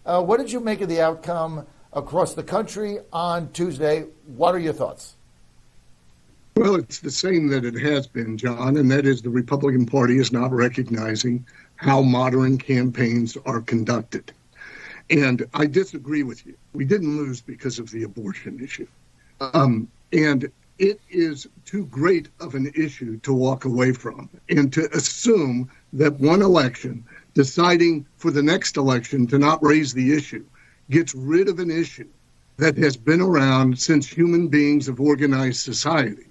What did you make of the outcome across the country on Tuesday? What are your thoughts? Well, it's the same that it has been, John, and that is the Republican Party is not recognizing how modern campaigns are conducted. And I disagree with you. We didn't lose because of the abortion issue. And it is too great of an issue to walk away from and to assume that one election, deciding for the next election to not raise the issue, gets rid of an issue that has been around since human beings have organized society.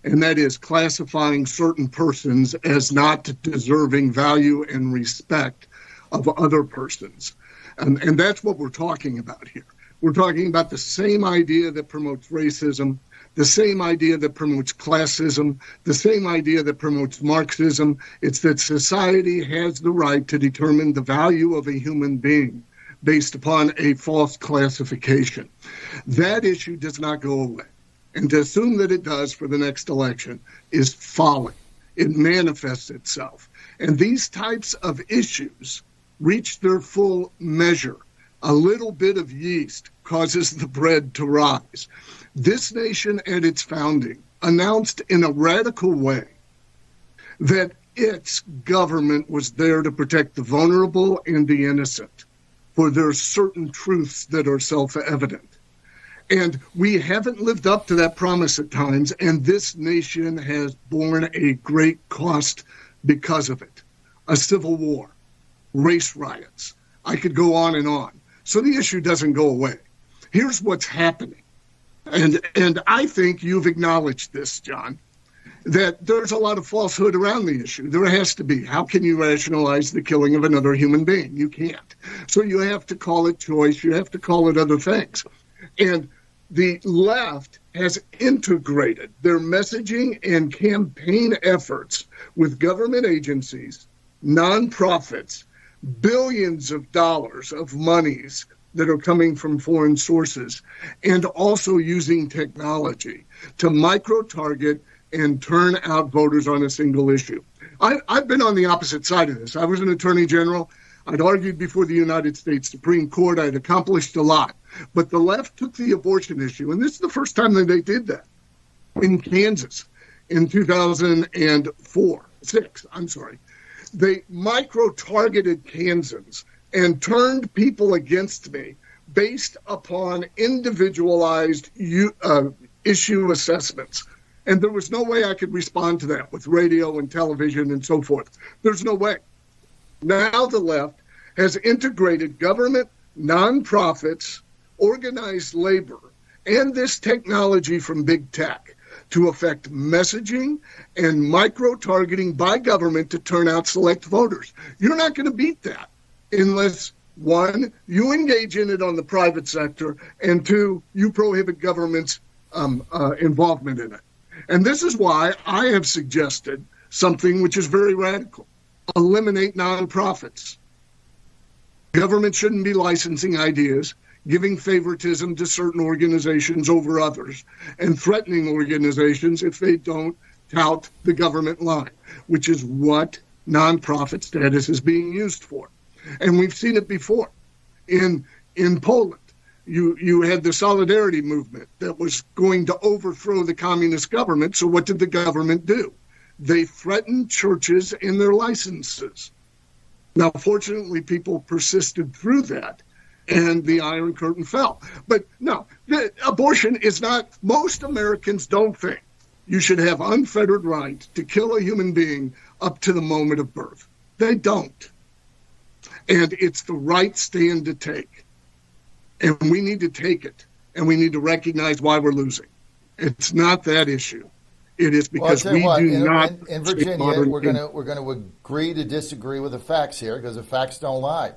And that is classifying certain persons as not deserving value and respect of other persons. And that's what we're talking about here. We're talking about the same idea that promotes racism, the same idea that promotes classism, the same idea that promotes Marxism. It's that society has the right to determine the value of a human being based upon a false classification. That issue does not go away. And to assume that it does for the next election is folly. It manifests itself. And these types of issues reach their full measure. A little bit of yeast causes the bread to rise. This nation at its founding announced in a radical way that its government was there to protect the vulnerable and the innocent, for there are certain truths that are self-evident. And we haven't lived up to that promise at times, and this nation has borne a great cost because of it. A civil war, race riots. I could go on and on. So the issue doesn't go away. Here's what's happening. And I think you've acknowledged this, John, that there's a lot of falsehood around the issue. There has to be. How can you rationalize the killing of another human being? You can't. So you have to call it choice. You have to call it other things. And the left has integrated their messaging and campaign efforts with government agencies, nonprofits, billions of dollars of monies that are coming from foreign sources, and also using technology to micro-target and turn out voters on a single issue. I've been on the opposite side of this. I was an attorney general. I'd argued before the United States Supreme Court. I'd accomplished a lot. But the left took the abortion issue, and this is the first time that they did that, in Kansas in 2006. They micro-targeted Kansans and turned people against me based upon individualized issue assessments. And there was no way I could respond to that with radio and television and so forth. There's no way. Now the left has integrated government, nonprofits, organized labor, and this technology from big tech to affect messaging and micro-targeting by government to turn out select voters. You're not going to beat that unless, one, you engage in it on the private sector, and two, you prohibit government's involvement in it. And this is why I have suggested something which is very radical. Eliminate nonprofits. Government shouldn't be licensing ideas, giving favoritism to certain organizations over others, and threatening organizations if they don't tout the government line, which is what nonprofit status is being used for. And we've seen it before. In Poland, you had the Solidarity movement that was going to overthrow the communist government. So what did the government do? They threatened churches and their licenses. Now, fortunately, people persisted through that, and the Iron Curtain fell. But no, abortion is not, most Americans don't think you should have unfettered right to kill a human being up to the moment of birth. They don't. And it's the right stand to take. And we need to take it, and we need to recognize why we're losing. It's not that issue. It is because in Virginia, we're going to agree to disagree with the facts here because the facts don't lie.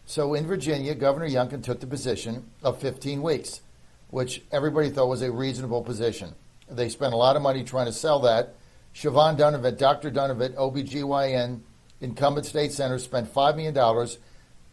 So in Virginia, Governor Youngkin took the position of 15 weeks, which everybody thought was a reasonable position. They spent a lot of money trying to sell that. Siobhan Dunovit, Dr. Dunovit, OBGYN, incumbent state senator, spent $5 million.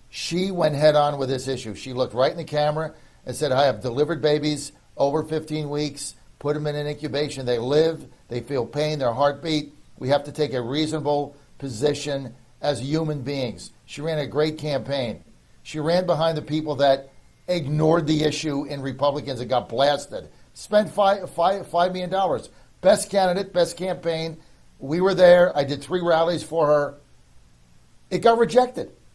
She went head on with this issue. She looked right in the camera and said, I have delivered babies over 15 weeks, put them in an incubation. They live, they feel pain, their heartbeat. We have to take a reasonable position as human beings. She ran a great campaign. She ran behind the people that ignored the issue in Republicans and got blasted. Spent $5 million. Best candidate, best campaign. We were there. I did 3 rallies for her. It got rejected.